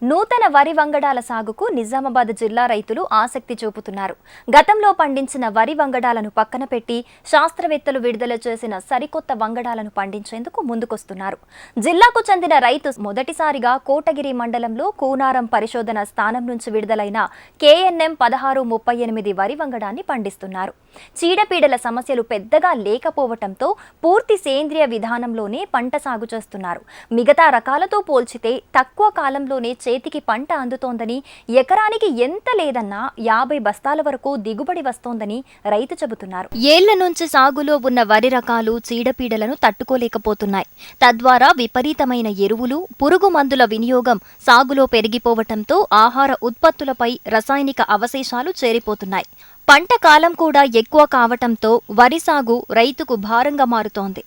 నూతన వరి వంగడాల సాగుకు నిజామాబాద్ జిల్లా రైతులు ఆసక్తి చూపుతున్నారు. గతంలో పండించిన వరి వంగడాలను పక్కన పెట్టి శాస్త్రవేత్తలు విడుదల చేసిన సరికొత్త వంగడాలను పండించేందుకు ముందుకొస్తున్నారు. జిల్లాకు చెందిన రైతు మొదటిసారిగా కోటగిరి మండలంలో కూనారం పరిశోధన స్థానం నుంచి విడుదలైన KNM 1638 వరి వంగడాన్ని పండిస్తున్నారు. చీడపీడల సమస్యలు పెద్దగా లేకపోవటంతో పూర్తి సేంద్రియ విధానంలోనే పంట సాగు చేస్తున్నారు. మిగతా రకాలతో పోల్చితే తక్కువ కాలంలోనే చేతికి పంట అందుతోందని, ఎకరానికి ఎంత లేదన్నా 50 బస్తాల వరకు దిగుబడి వస్తోందని రైతు చెబుతున్నారు. ఏళ్ల నుంచి సాగులో ఉన్న వరి రకాలు చీడపీడలను తట్టుకోలేకపోతున్నాయి. తద్వారా విపరీతమైన ఎరువులు, పురుగు మందుల వినియోగం సాగులో పెరిగిపోవటంతో ఆహార ఉత్పత్తులపై రసాయనిక అవశేషాలు చేరిపోతున్నాయి. పంట కాలం కూడా ఎక్కువ కావటంతో వరి సాగు రైతుకు భారంగా మారుతోంది.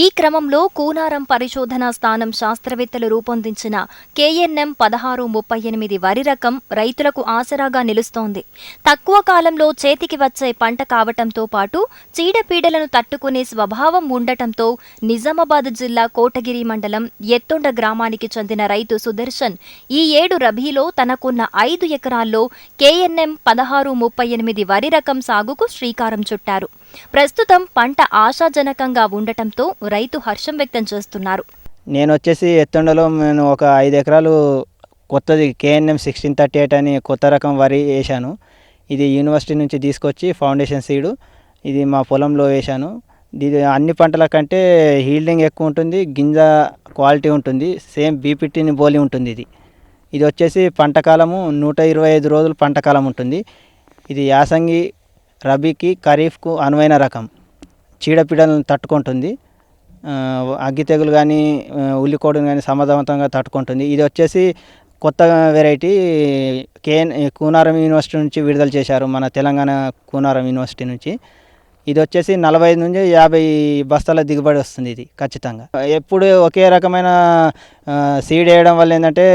ఈ క్రమంలో కూనారం పరిశోధనా స్థానం శాస్త్రవేత్తలు రూపొందించిన KNM 1638 వరి రకం రైతులకు ఆసరాగా నిలుస్తోంది. తక్కువ కాలంలో చేతికి వచ్చే పంట కావటంతో పాటు చీడపీడలను తట్టుకునే స్వభావం ఉండటంతో నిజామాబాద్ జిల్లా కోటగిరి మండలం ఎత్తొండ గ్రామానికి చెందిన రైతు సుదర్శన్ ఈ ఏడు రబీలో తనకున్న 5 ఎకరాల్లో KNM 1638 వరి రకం సాగుకు శ్రీకారం చుట్టారు. ప్రస్తుతం పంట ఆశాజనకంగా ఉండటంతో రైతు హర్షం వ్యక్తం చేస్తున్నారు. నేను వచ్చేసి ఎత్తుండలో నేను ఒక 5 ఎకరాలు కొత్తది KNM 1638 అని కొత్త రకం వరి వేశాను. ఇది యూనివర్సిటీ నుంచి తీసుకొచ్చి ఫౌండేషన్ సీడు ఇది మా పొలంలో వేశాను. ఇది అన్ని పంటల కంటే హీల్డింగ్ ఎక్కువ ఉంటుంది, గింజ క్వాలిటీ ఉంటుంది, సేమ్ బీపీటీని పోలి ఉంటుంది. ఇది వచ్చేసి పంట కాలము 125 రోజులు పంట కాలం ఉంటుంది. ఇది యాసంగి, రబీకి, ఖరీఫ్కు అనువైన రకం. చీడపీడలను తట్టుకుంటుంది, అగ్గి తెగులు కానీ ఉల్లికోడును కానీ సమర్థవంతంగా తట్టుకుంటుంది. ఇది వచ్చేసి కొత్త వెరైటీ కూనారం యూనివర్సిటీ నుంచి విడుదల చేశారు, మన తెలంగాణ కూనారం యూనివర్సిటీ నుంచి. ఇది వచ్చేసి 45 నుంచి 50 బస్తాల దిగుబడి వస్తుంది. ఇది ఖచ్చితంగా ఎప్పుడు ఒకే రకమైన సీడ్ వేయడం వల్ల ఏంటంటే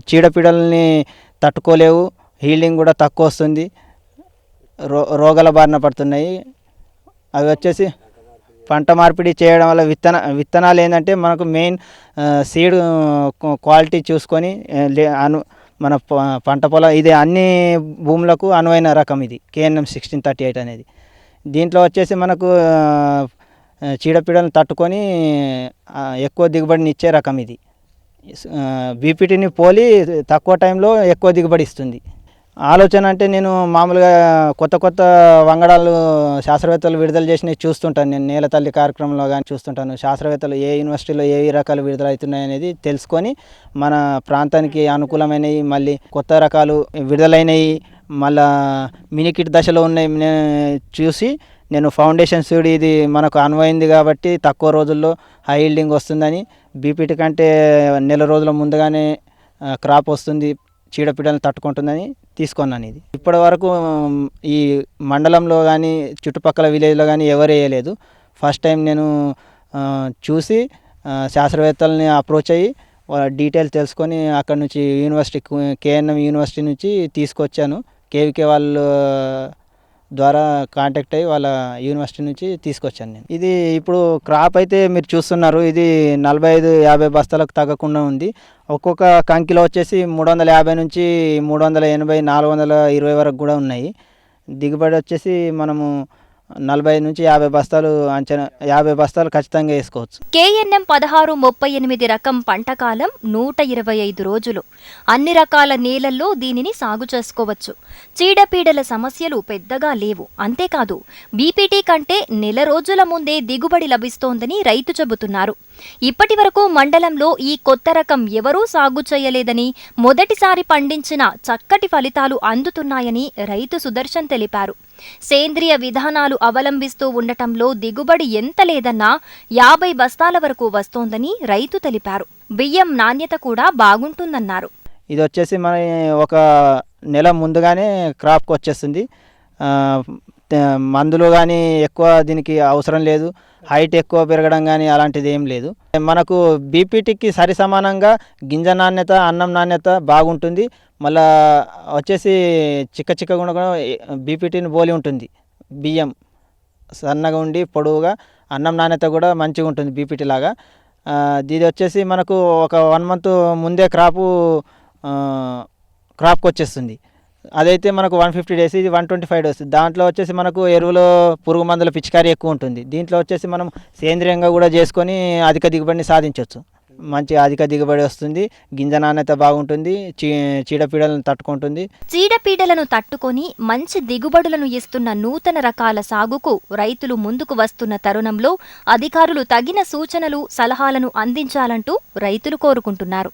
చీడపీడల్ని తట్టుకోలేవు, హీల్డింగ్ కూడా తక్కువ వస్తుంది, రోగాల బారిన పడుతున్నాయి. అవి వచ్చేసి పంట మార్పిడి చేయడం వల్ల విత్తనాలు ఏంటంటే మనకు మెయిన్ సీడ్ క్వాలిటీ చూసుకొని మన పంట పొలం ఇది అన్ని భూములకు అనువైన రకం. ఇది KNM 1638 అనేది. దీంట్లో వచ్చేసి మనకు చీడపీడలను తట్టుకొని ఎక్కువ దిగుబడిని ఇచ్చే రకం. ఇది బీపీటీని పోలి తక్కువ టైంలో ఎక్కువ దిగుబడి ఇస్తుంది. ఆలోచన అంటే నేను మామూలుగా కొత్త వంగడాలు శాస్త్రవేత్తలు విడుదల చేసినవి చూస్తుంటాను. నేను నేలతల్లి కార్యక్రమంలో కానీ చూస్తుంటాను. శాస్త్రవేత్తలు ఏ యూనివర్సిటీలో ఏ రకాలు విడుదలవుతున్నాయి అనేది తెలుసుకొని మన ప్రాంతానికి అనుకూలమైనవి, మళ్ళీ కొత్త రకాలు విడుదలైనవి, మళ్ళా మినికిట్ దశలో ఉన్నాయి చూసి నేను ఫౌండేషన్ సీడ్ ఇది మనకు అనువైంది కాబట్టి తక్కువ రోజుల్లో హై హీల్డింగ్ వస్తుందని, బీపీటీ కంటే నెల రోజుల ముందుగానే క్రాప్ వస్తుంది, చీడపీడలను తట్టుకుంటుందని తీసుకున్నాను. ఇది ఇప్పటి వరకు ఈ మండలంలో కానీ చుట్టుపక్కల విలేజ్లో కానీ ఎవరు వేయలేదు. ఫస్ట్ టైం నేను చూసి శాస్త్రవేత్తలని అప్రోచ్ అయ్యి వాళ్ళ డీటెయిల్స్ తెలుసుకొని అక్కడ నుంచి యూనివర్సిటీ KNM యూనివర్సిటీ నుంచి తీసుకొచ్చాను. KVK వాళ్ళు ద్వారా కాంటాక్ట్ అయ్యి వాళ్ళ యూనివర్సిటీ నుంచి తీసుకొచ్చాను నేను. ఇది ఇప్పుడు క్రాప్ అయితే మీరు చూస్తున్నారు, ఇది 45-50 బస్తాలకు తగ్గకుండా ఉంది. ఒక్కొక్క కంకిలో వచ్చేసి 350 నుంచి 380, 420 వరకు కూడా ఉన్నాయి. దిగుబడి వచ్చేసి మనము 40 నుంచి 50 బస్తాలు అంచనా, 50 బస్తాలు ఖచ్చితంగా వేసుకోవచ్చు. KNM 1638 రకం పంటకాలం 125 రోజులు. అన్ని రకాల నేలల్లో దీనిని సాగు చేసుకోవచ్చు. చీడపీడల సమస్యలు పెద్దగా లేవు. అంతేకాదు బీపీటీ కంటే నెల రోజుల ముందే దిగుబడి లభిస్తోందని రైతు చెబుతున్నారు. ఇప్పటి వరకు మండలంలో ఈ కొత్త రకం ఎవరూ సాగు చేయలేదని, మొదటిసారి పండించిన చక్కటి ఫలితాలు అందుతున్నాయని రైతు సుదర్శన్ తెలిపారు. సేంద్రియ విధానాలు అవలంబిస్తూ ఉండటంలో దిగుబడి ఎంత లేదన్నా 50 బస్తాల వరకు వస్తోందని రైతు తెలిపారు. బియ్యం నాణ్యత కూడా బాగుంటుందన్నారు. ఇది వచ్చేసి మన ఒక నెల ముందుగానే క్రాప్కి వచ్చేస్తుంది. మందులు కానీ ఎక్కువ దీనికి అవసరం లేదు, హైట్ ఎక్కువ పెరగడం కానీ అలాంటిది ఏం లేదు. మనకు బీపీటీకి సరి సమానంగా గింజ నాణ్యత, అన్నం నాణ్యత బాగుంటుంది. మళ్ళా వచ్చేసి చిక్కగా కూడా బీపీటీని పోలి ఉంటుంది. బియ్యం సన్నగా ఉండి పొడవుగా, అన్నం నాణ్యత కూడా మంచిగా ఉంటుంది బీపీటీ లాగా. ఇది వచ్చేసి మనకు ఒక 1 మంత్ ముందే క్రాపు క్రాప్కి వచ్చేస్తుంది. అదైతే మనకు 150 డేస్, ఇది 125 డేస్. దాంట్లో వచ్చేసి మనకు ఎరువులు పురుగు మందుల పిచికారీ ఎక్కువ ఉంటుంది. దీంట్లో వచ్చేసి మనం సేంద్రియంగా కూడా చేసుకొని అధిక దిగుబడిని సాధించవచ్చు. మంచి అధిక దిగుబడి వస్తుంది, గింజ నాణ్యత బాగుంటుంది, చీడపీడలను తట్టుకుంటుంది. చీడపీడలను తట్టుకొని మంచి దిగుబడులను ఇస్తున్న నూతన రకాల సాగుకు రైతులు ముందుకు వస్తున్న తరుణంలో అధికారులు తగిన సూచనలు, సలహాలను అందించాలంటూ రైతులు కోరుకుంటున్నారు.